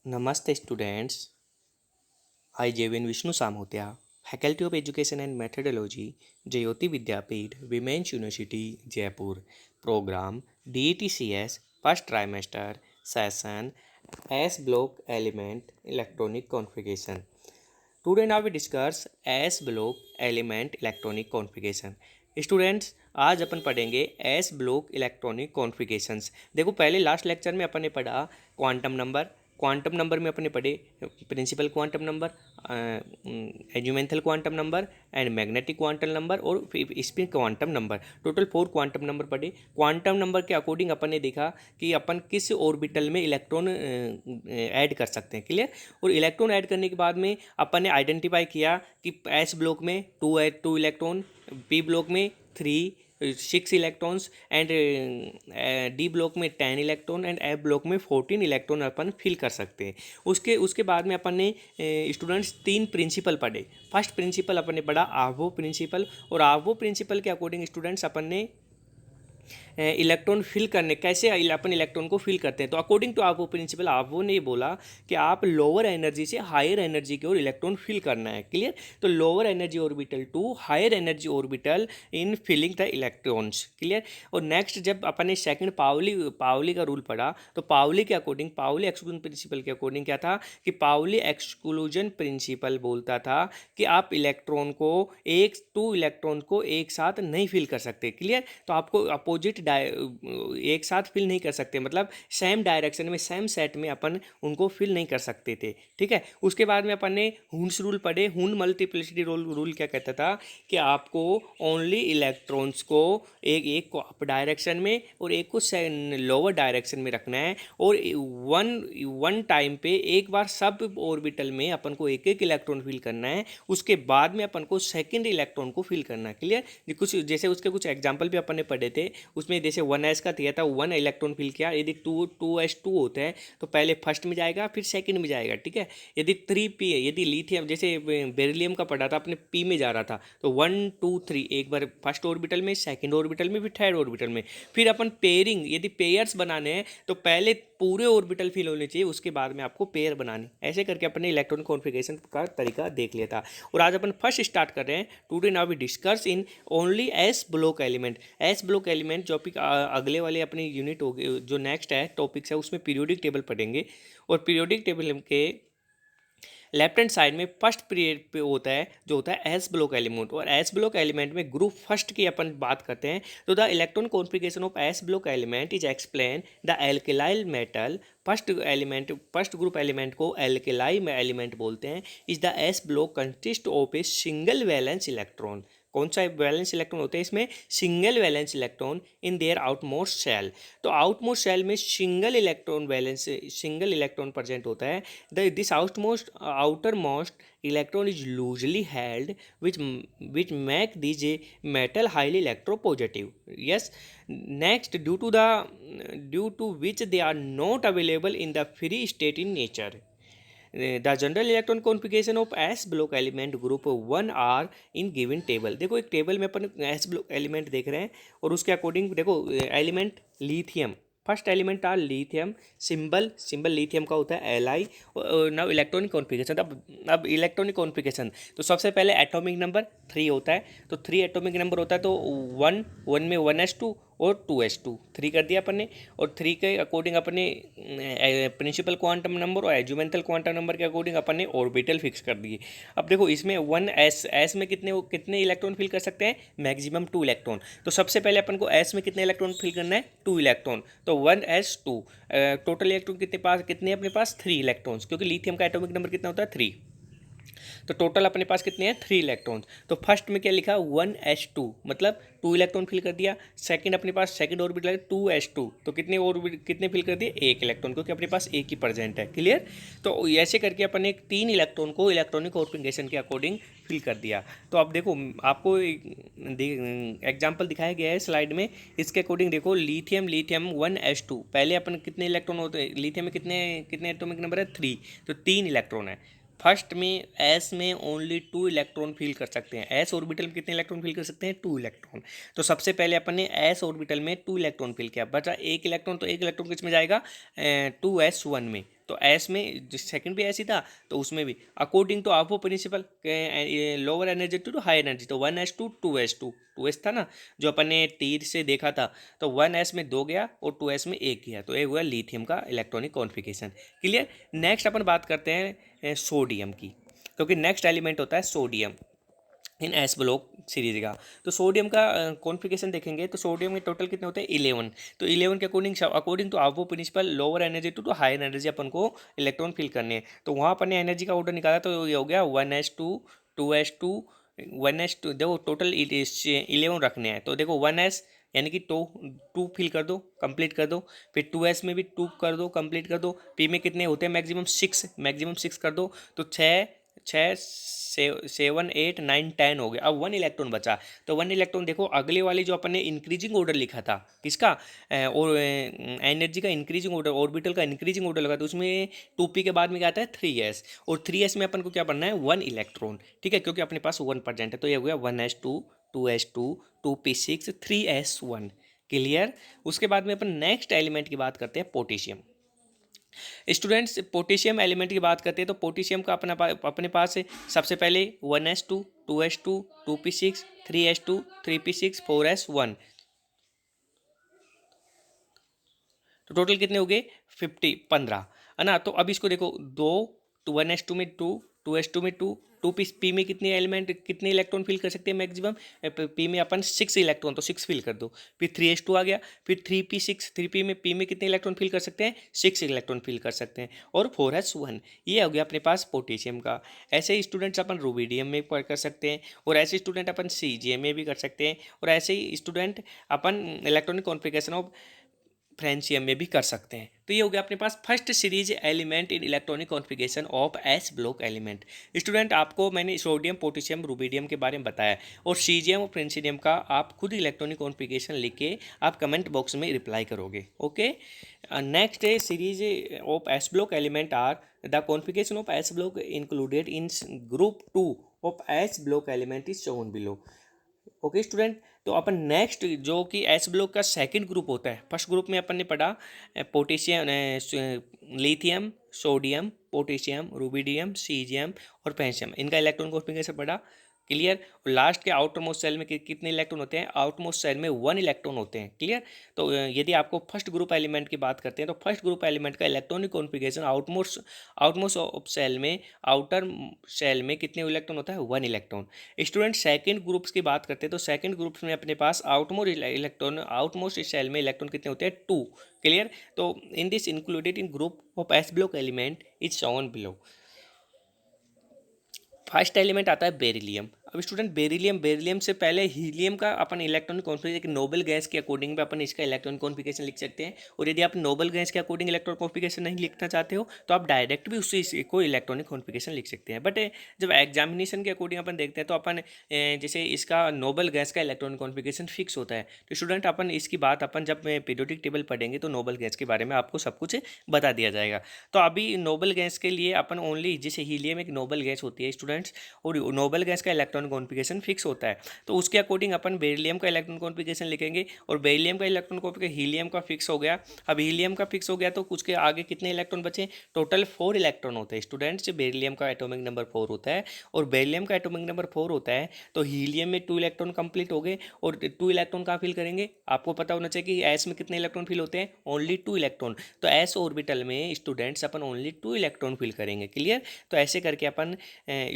नमस्ते students. I Jevin Vishnu Samotya, faculty of education and methodology, Jyoti Vidyapeeth, women's university Jaipur. Programme DETCS first trimester session S block element electronic configuration. Today now we discuss S block element electronic configuration. Students, आज अपन पढ़ेंगे S block electronic configurations. देखो, पहले last lecture में अपन ने पढ़ा quantum number में अपने पढ़े principal quantum number, azimuthal quantum number and magnetic quantum number और spin quantum number. Total 4 quantum number पढ़े। क्वांटम नंबर के अकॉर्डिंग अपन ने देखा कि अपन किस ऑर्बिटल में इलेक्ट्रॉन ऐड कर सकते हैं। क्लियर। और इलेक्ट्रॉन ऐड करने के बाद में अपन ने आइडेंटिफाई किया कि एस ब्लॉक में 2 इलेक्ट्रॉन, पी ब्लॉक में 6 इलेक्ट्रॉन्स एंड डी ब्लॉक में 10 इलेक्ट्रॉन एंड एफ ब्लॉक में 14 इलेक्ट्रॉन अपन फिल कर सकते हैं। उसके बाद में अपन ने स्टूडेंट्स 3 प्रिंसिपल पढ़े। फर्स्ट प्रिंसिपल अपन ने पढ़ा आर्वो प्रिंसिपल, और आर्वो प्रिंसिपल के अकॉर्डिंग स्टूडेंट्स अपन ने इलेक्ट्रॉन फिल करने कैसे अपन इलेक्ट्रॉन को फिल करते हैं। तो अकॉर्डिंग टू आपको प्रिंसिपल आपको ने बोला कि आप लोअर एनर्जी से हायर एनर्जी की ओर इलेक्ट्रॉन फिल करना है। क्लियर। तो lower energy orbital to higher energy orbital in filling the electrons. Clear. और नेक्स्ट जब अपन ने सेकंड पाउली का रूल पढ़ा, तो पाउली के अकॉर्डिंग, पाउली एक्सक्लूजन प्रिंसिपल के अकॉर्डिंग क्या था कि पाउली एक्सक्लूजन प्रिंसिपल बोलता था कि आप टू इलेक्ट्रॉन को एक साथ नहीं फिल कर सकते। क्लियर। तो आपको अपोजिट एक साथ फिल नहीं कर सकते, मतलब सेम डायरेक्शन में सेम सेट में अपन उनको फिल नहीं कर सकते थे। ठीक है। उसके बाद में अपन ने हुन्स रूल पढ़े। हुन मल्टीप्लिसिटी रूल क्या कहता था कि आपको ओनली इलेक्ट्रॉन्स को एक को अप डायरेक्शन में और एक को लोअर डायरेक्शन में रखना है, और वन टाइम पे एक बार सब ऑर्बिटल में अपन को एक एक इलेक्ट्रॉन फिल करना है। उसके बाद में अपन को सेकेंड इलेक्ट्रॉन को फिल करना है। क्लियर। कुछ जैसे उसके कुछ एग्जाम्पल भी अपन ने पढ़े थे। उसमें जैसे 1s का दिया था, 1 इलेक्ट्रॉन फिल किया। यदि 2s2 होता है तो पहले फर्स्ट में जाएगा फिर सेकंड में जाएगा। ठीक है। यदि 3p है, यदि लिथियम जैसे बेरिलियम का पढ़ा था अपने p में जा रहा था, तो 1 2 3 एक बार फर्स्ट ऑर्बिटल में, सेकंड ऑर्बिटल में, फिर थर्ड ऑर्बिटल में। फिर अपन पेयरिंग, यदि पेयर्स बनाने हैं तो पहले पूरे ऑर्बिटल फिल होने चाहिए, उसके बाद में आपको पेयर बनानी। ऐसे करके अपने इलेक्ट्रॉन कॉन्फ़िगरेशन का तरीका देख लिया था। और आज अपन फर्स्ट स्टार्ट कर रहे हैं। Today now we discuss in only S block element. S block element topic अगले वाले अपने यूनिट हो गए, जो नेक्स्ट है टॉपिक्स है, उसमें पीरियोडिक टेबल पढ़ेंगे। और पीरियोडिक टेबल के लेफ्ट हैंड साइड में फर्स्ट पीरियड पे होता है जो होता है एस ब्लॉक एलिमेंट। और एस ब्लॉक एलिमेंट में ग्रुप फर्स्ट की अपन बात करते हैं। तो the electron configuration of S block element is explain the alkali metal. First group element को एल्केलाई एलिमेंट बोलते हैं। Is the S block consist of a single valence electron. कौन सा वैलेंस इलेक्ट्रॉन होते हैं इसमें? Single valence electron in their outmost shell. तो outmost shell में सिंगल इलेक्ट्रॉन प्रेजेंट होता है। This outermost electron is loosely held, which make these metal highly electropositive. Yes. Next, due to which they are not available in the free state in nature. The general electron configuration of s block element group 1 are in given table। देखो, एक table में अपन s block element देख रहे हैं, और उसके according देखो element lithium. First element are lithium. Symbol lithium का होता है Li। Now electronic configuration. अब इलेक्ट्रॉनिक कॉन्फ़िगरेशन, तो सबसे पहले एटॉमिक नंबर 3 होता है। तो 3 एटॉमिक नंबर होता है, तो 1 में 1s2 और 2s2 3 कर दिया अपन ने। और 3 के अकॉर्डिंग अपन ने प्रिंसिपल क्वांटम नंबर और एजुमेंटल क्वांटम नंबर के अकॉर्डिंग अपन ने ऑर्बिटल फिक्स कर दिए। अब देखो इसमें 1s में कितने इलेक्ट्रॉन फिल कर सकते हैं? Maximum 2 electron. तो सबसे पहले अपन को s में कितने इलेक्ट्रॉन फिल करना है? 2 इलेक्ट्रॉन। तो 1s2। टोटल इलेक्ट्रॉन कितने अपने पास? 3 इलेक्ट्रॉन्स, क्योंकि लिथियम का एटॉमिक नंबर कितना होता है? 3। तो टोटल अपने पास कितने हैं? 3 इलेक्ट्रॉन। तो फर्स्ट में क्या लिखा? 1s2, मतलब 2 इलेक्ट्रॉन फिल कर दिया। सेकंड अपने पास सेकंड ऑर्बिटल है 2s2, तो कितने फिल कर दिए? 1 इलेक्ट्रॉन, क्योंकि अपने पास एक ही प्रेजेंट है। क्लियर। तो ऐसे करके अपन एक 3 इलेक्ट्रॉन को इलेक्ट्रॉनिक कॉन्फ़िगरेशन के अकॉर्डिंग फिल कर दिया। तो अब देखो आपको एग्जाम्पल दिखाया गया है स्लाइड में। इसके अकॉर्डिंग देखो, लिथियम 1s2, पहले अपन कितने इलेक्ट्रॉन होते हैं? लिथियम में कितने एटॉमिक नंबर है? 3। तो 3 इलेक्ट्रॉन है। फर्स्ट में एस में ओनली 2 इलेक्ट्रॉन फिल कर सकते हैं। एस ऑर्बिटल में कितने इलेक्ट्रॉन फिल कर सकते हैं? 2 इलेक्ट्रॉन। तो सबसे पहले अपन ने एस ऑर्बिटल में 2 इलेक्ट्रॉन फिल किया, बचा 1 इलेक्ट्रॉन। तो 1 इलेक्ट्रॉन किस में जाएगा? 2s1 में। तो एस में सेकंड भी ऐसी था, तो उसमें भी अकॉर्डिंग टू आपो principle lower energy to high energy, तो 1s2 2s2, 2s था ना जो अपन ने तीर से देखा था, तो 1s में 2 गया और 2s में 1 गया, तो ये हुआ लिथियम का इलेक्ट्रॉनिक कॉन्फ़िगरेशन। क्लियर। नेक्स्ट अपन बात करते हैं सोडियम की, क्योंकि नेक्स्ट एलिमेंट होता है सोडियम इन एस ब्लॉक सीरीज का। तो सोडियम का कॉन्फ़िगरेशन देखेंगे तो सोडियम के टोटल कितने होते हैं 11। तो 11 के अकॉर्डिंग टू आपो principle lower energy to high energy अपन को इलेक्ट्रॉन फिल करने हैं। तो वहाँ अपन ने एनर्जी का ऑर्डर निकाला, तो ये हो गया 1s2 2s2 1s2, देखो टोटल 11 रखने हैं, तो देखो 1s यानी कि टू फिल कर दो, कंप्लीट कर दो, फिर 2s में भी 2 कर दो, कंप्लीट कर दो, पी में कितने होते हैं मैक्सिमम 6 कर दो, तो 6 7 8 9 10 हो गया। अब 1 इलेक्ट्रॉन बचा, तो 1 इलेक्ट्रॉन देखो अगले वाली जो अपन ने इंक्रीजिंग ऑर्डर लिखा था किसका, और एनर्जी का इंक्रीजिंग ऑर्डर, ऑर्बिटल का इंक्रीजिंग ऑर्डर लगा, तो उसमें 2p के बाद में क्या आता है 3s, और 3s में अपन को क्या बनना है 1 इलेक्ट्रॉन, ठीक है, क्योंकि अपने पास 1% है, तो ये हो गया 1s2 2s2 2p6 3s1। Clear. उसके बाद में अपन नेक्स्ट एलिमेंट की बात करते हैं पोटेशियम। स्टूडेंट्स पोटेशियम एलिमेंट की बात करते हैं, तो पोटेशियम का अपने पास सबसे पहले 1s2 2s2 2p6 3s2 3p6 4s1, तो टोटल कितने हो गए 15 है ना। तो अब इसको देखो दो, 1s2 में 2 2s2 में 2 2p में कितने एलिमेंट कितने इलेक्ट्रॉन फिल कर सकते हैं मैक्सिमम, पी में अपन 6 इलेक्ट्रॉन, तो 6 फिल कर दो, फिर 3s2 आ गया, फिर 3p6 3p में पी में कितने इलेक्ट्रॉन फिल कर सकते हैं 6 इलेक्ट्रॉन फिल कर सकते हैं, और 4s1। ये हो गया अपने पास पोटेशियम का। ऐसे ही स्टूडेंट्स अपन रूबिडियम में कर सकते हैं, और ऐसे स्टूडेंट अपन सीजीएम में भी कर सकते हैं, और ऐसे ही स्टूडेंट अपन इलेक्ट्रॉनिक कॉन्फ़िगरेशन ऑफ फ्रेंशियम में भी कर सकते हैं। तो ये हो गया अपने पास first series element in electronic configuration of S block element. Student आपको मैंने सोडियम पोटेशियम रूबिडियम के बारे में बताया, और सीजियम और फ्रेंशियम का आप खुद इलेक्ट्रॉनिक कॉन्फ़िगरेशन लिख के आप कमेंट बॉक्स में रिप्लाई करोगे। Okay. Next series of S block element are the configuration of S block included in group 2 of S block element is shown below. Okay student. तो अपन नेक्स्ट जो कि S block का second group होता है, first group में अपन ने पढ़ा potassium lithium sodium potassium rubidium caesium और फ्रेंशियम, इनका इलेक्ट्रॉन कॉन्फ़िगरेशन पढ़ा। क्लियर। और लास्ट के आउटर मोस्ट सेल में कितने इलेक्ट्रॉन होते हैं, आउट मोस्ट सेल में 1 इलेक्ट्रॉन होते हैं। क्लियर। तो यदि आपको फर्स्ट ग्रुप एलिमेंट की बात करते हैं, तो फर्स्ट ग्रुप एलिमेंट का electronic configuration outmost of shell में, आउटर सेल में कितने इलेक्ट्रॉन होता है 1 इलेक्ट्रॉन। स्टूडेंट सेकंड ग्रुप्स की बात करते हैं, तो सेकंड ग्रुप्स में अपने पास आउटमोस्ट सेल में इलेक्ट्रॉन कितने होते हैं 2। क्लियर। तो in this included in group of S block element is shown below. First element आता है बेरिलियम। अब स्टूडेंट बेरिलियम से पहले हीलियम का अपन इलेक्ट्रॉनिक कॉन्फ़िगरेशन एक नोबल गैस के अकॉर्डिंग भी अपन इसका इलेक्ट्रॉनिक कॉन्फ़िगरेशन लिख सकते हैं, और यदि आप नोबल गैस के अकॉर्डिंग इलेक्ट्रॉनिक कॉन्फ़िगरेशन नहीं लिखना चाहते हो, तो आप डायरेक्ट भी उससे को इलेक्ट्रॉनिक कॉन्फ़िगरेशन लिख सकते हैं। बट जब एग्जामिनेशन के अकॉर्डिंग अपन देखते हैं, तो अपन जैसे इसका नोबल गैस का इलेक्ट्रॉनिक कॉन्फ़िगरेशन फिक्स होता है, तो स्टूडेंट अपन इसकी बात अपन जब पीरियोडिक टेबल पढ़ेंगे, तो नोबल गैस के बारे में आपको सब कुछ बता दिया जाएगा। तो अभी नोबल गैस के लिए अपन ओनली, जैसे हीलियम एक नोबल गैस होती है स्टूडेंट्स, और नोबल गैस का इलेक्ट्रॉनिक कॉन्फ़िगरेशन फिक्स होता है, तो उसके अकॉर्डिंग अपन बेरिलियम का इलेक्ट्रॉनिक कॉन्फ़िगरेशन लिखेंगे, और बेरिलियम का इलेक्ट्रॉनिक कॉन्फ़िगरेशन हीलियम का फिक्स हो गया। अब हीलियम का फिक्स हो गया, तो कुछ के आगे कितने इलेक्ट्रॉन बचे, टोटल 4 इलेक्ट्रॉन होते हैं स्टूडेंट्स। बेरिलियम का एटॉमिक नंबर 4 होता है, और बेरिलियम का एटॉमिक नंबर 4 होता है, तो हीलियम में 2 इलेक्ट्रॉन कंप्लीट हो गए, और 2 इलेक्ट्रॉन कहाँ फिल करेंगे, आपको पता होना चाहिए कि एस में कितने इलेक्ट्रॉन फिल होते हैं, ओनली 2 इलेक्ट्रॉन, तो एस ऑर्बिटल में स्टूडेंट्स अपन ओनली 2 इलेक्ट्रॉन फिल करेंगे। क्लियर। तो ऐसे करके अपन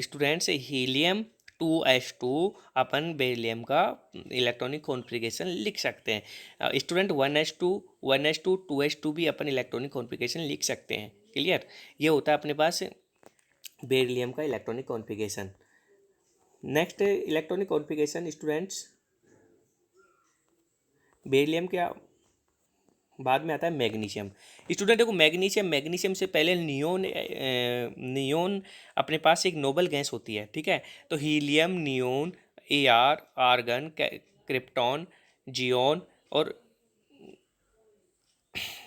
स्टूडेंट्स हीलियम 2s2 अपन बेरिलियम का इलेक्ट्रॉनिक कॉन्फ़िगरेशन लिख सकते हैं। स्टूडेंट 1s2 2s2 भी अपन इलेक्ट्रॉनिक कॉन्फ़िगरेशन लिख सकते हैं। क्लियर। ये होता है अपने पास बेरिलियम का electronic configuration. Next electronic configuration students, beryllium के बाद में आता है मैग्नीशियम। स्टूडेंट देखो मैग्नीशियम से पहले नियोन अपने पास एक नोबल गैस होती है, ठीक है। तो helium neon Ar argon krypton xenon और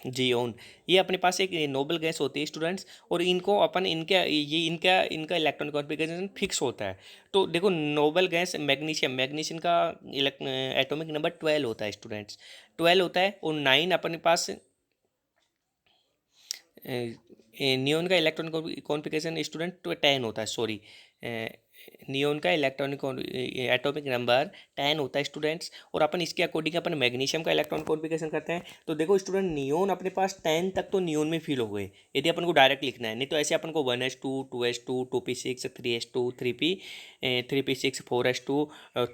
जियोन, ये अपने पास एक नोबल गैस होती है स्टूडेंट्स, और इनको अपन इनका इलेक्ट्रॉनिक कॉन्फ़िगरेशन फिक्स होता है। तो देखो नोबल गैस मैग्नीशियम का एटॉमिक नंबर 12 होता है स्टूडेंट्स, 12 होता है, और 9 अपने पास नियोन का इलेक्ट्रॉनिक कॉन्फ़िगरेशन स्टूडेंट तो 10 होता है, सॉरी, नियोन का इलेक्ट्रॉनिक एटॉमिक नंबर 10 होता है स्टूडेंट्स। और अपन इसके अकॉर्डिंग अपन मैग्नीशियम का इलेक्ट्रॉनिक कॉन्फ़िगरेशन करते हैं। तो देखो स्टूडेंट, नियोन अपने पास 10 तक तो नियोन में फिल हो गए यदि अपन को डायरेक्ट लिखना है, नहीं तो ऐसे अपन को 1s2 2s2 2p6 3s2 3p6 4s2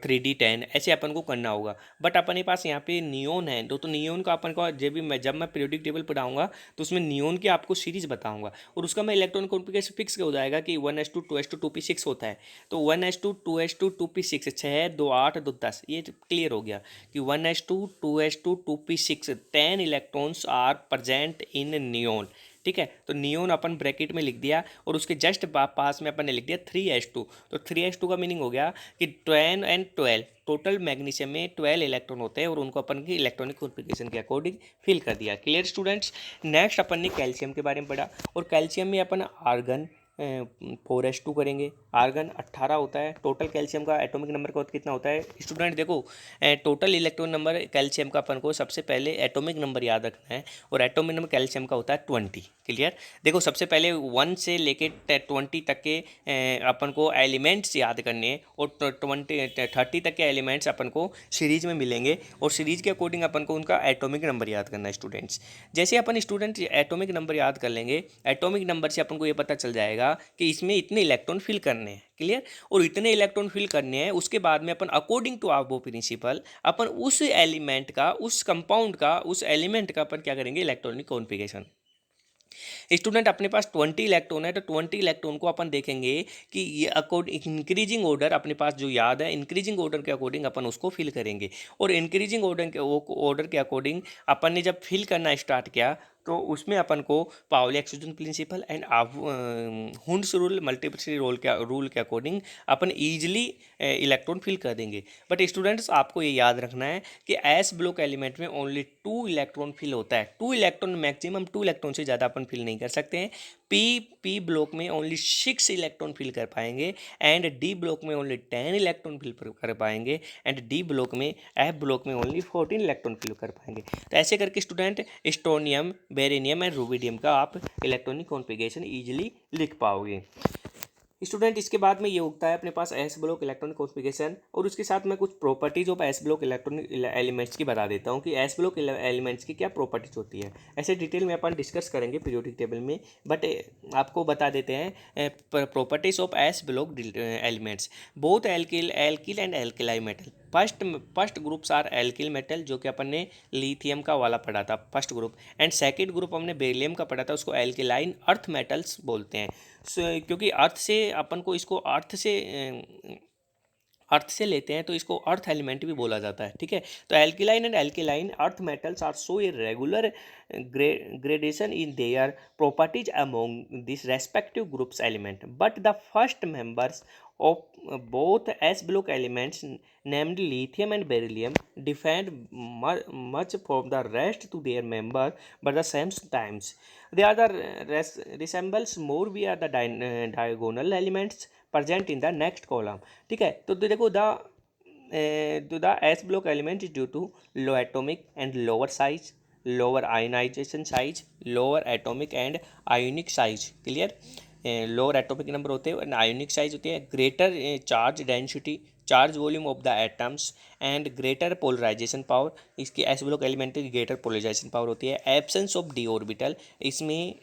3d10 ऐसे अपन को करना होगा। बट अपने पास यहाँ पे नियोन है तो नियोन का अपन को जब मैं पीरियोडिक टेबल पढ़ाऊंगा तो उसमें नियोन की आपको सीरीज बताऊंगा और उसका मैं इलेक्ट्रॉनिक कॉन्फ़िगरेशन फिक्स हो जाएगा कि 1s2 2s2 2p6 होता है। तो 1s2 2s2 2p6 6 2 8 2 10, ये क्लियर हो गया कि 1s2 2s2 2p6 10 electrons are present in neon. ठीक है, तो नियोन अपन ब्रैकेट में लिख दिया और उसके जस्ट पास में अपन ने लिख दिया 3s2। तो 3s2 का मीनिंग हो गया कि 10 एंड 12 टोटल मैग्नीशियम में 12 इलेक्ट्रॉन होते हैं और उनको अपन की इलेक्ट्रॉनिक कॉन्फ़िगरेशन के अकॉर्डिंग फिल कर दिया। Clear students. नेक्स्ट अपन ने कैल्शियम के बारे में पढ़ा और कैल्शियम में अपन आर्गन 4s2 करेंगे। आर्गन 18 होता है। टोटल कैल्शियम का एटॉमिक नंबर का कितना होता है स्टूडेंट? देखो टोटल इलेक्ट्रॉन नंबर कैल्शियम का अपन को सबसे पहले एटॉमिक नंबर याद रखना है और एटॉमिक नंबर कैल्शियम का होता है 20। क्लियर। देखो सबसे पहले 1 से लेके 20 तक के अपन को एलिमेंट्स याद करने हैं और 30 तक के एलिमेंट्स अपन को सीरीज में मिलेंगे और सीरीज के अकॉर्डिंग अपन को उनका एटॉमिक नंबर याद करना है स्टूडेंट्स। जैसे अपन स्टूडेंट एटॉमिक नंबर याद कर लेंगे, एटॉमिक नंबर से अपन को ये पता चल जाएगा कि इसमें इतने इलेक्ट्रॉन फिल करने हैं। क्लियर। और इतने इलेक्ट्रॉन फिल करने हैं, उसके बाद में अपन अकॉर्डिंग टू वो प्रिंसिपल अपन उस एलिमेंट का, उस कंपाउंड का, उस एलिमेंट का अपन क्या करेंगे इलेक्ट्रॉनिक कॉन्फ़िगरेशन। स्टूडेंट अपने पास 20 इलेक्ट्रॉन है तो 20 इलेक्ट्रॉन को अपन देखेंगे कि ये अकॉर्डिंग इंक्रीजिंग ऑर्डर अपने पास जो याद है, इंक्रीजिंग ऑर्डर के अकॉर्डिंग अपन उसको फिल करेंगे और इंक्रीजिंग ऑर्डर के अकॉर्डिंग अपन ने जब फिल करना स्टार्ट किया तो उसमें अपन को Pauli exclusion principle and Hund's rule multiplicity rule के अकॉर्डिंग अपन ईजिली इलेक्ट्रॉन फिल कर देंगे। बट स्टूडेंट्स आपको ये याद रखना है कि एस ब्लॉक एलिमेंट में ओनली 2 इलेक्ट्रॉन फिल होता है। 2 इलेक्ट्रॉन मैक्सिमम 2 इलेक्ट्रॉन से ज़्यादा अपन फिल नहीं कर सकते हैं। पी ब्लॉक में ओनली 6 इलेक्ट्रॉन फिल कर पाएंगे एंड डी ब्लॉक में ओनली 10 इलेक्ट्रॉन फिल कर पाएंगे एंड डी ब्लॉक में एफ ब्लॉक में ओनली 14 इलेक्ट्रॉन फिल कर पाएंगे। तो ऐसे करके स्टूडेंट स्टोनियम, बेरेनियम एंड रूबिडियम का आप इलेक्ट्रॉनिक कॉन्फ़िगरेशन ईजिली लिख पाओगे। स्टूडेंट इसके बाद में ये उगता है अपने पास एस ब्लॉक इलेक्ट्रॉनिक कॉन्फ़िगरेशन और उसके साथ मैं कुछ properties of S block electronic elements की बता देता हूँ कि एस ब्लॉक एलिमेंट्स की क्या प्रॉपर्टीज होती है। ऐसे डिटेल में अपन डिस्कस करेंगे पीरियोडिक टेबल में, बट आपको बता देते हैं properties of S block elements. Both alkali and एल्किलाई metal, first groups are alkali metal जो कि अपन ने लिथियम का वाला पढ़ा था first group, and second group हमने बेरिलियम का पढ़ा था, उसको एल्किलाइन अर्थ मेटल्स बोलते हैं। क्योंकि अर्थ से अपन को इसको अर्थ से लेते हैं तो इसको अर्थ एलिमेंट भी बोला जाता है। ठीक है, तो alkaline and alkaline earth metals are so a regular gradation in their properties among these respective groups element, but the first members of both s block elements named lithium and beryllium differ much from the rest to their member but the same times they are the resembles more via the diagonal elements present in the next column। ठीक है, तो देखो the s block element is due to low atomic and lower size, lower ionization size, lower atomic and ionic size। Clear. Lower atomic number होते हैं, ionic size होती है, greater charge density, charge volume of the atoms and greater polarisation power. इसकी S block element की greater polarisation power होती है। Absence of D orbital, इसमें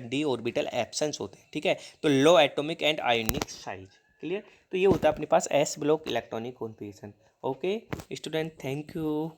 D orbital absence होते हैं। ठीक है, तो low atomic and ionic size. Clear. तो ये होता है अपने पास S block electronic configuration. Okay student, thank you.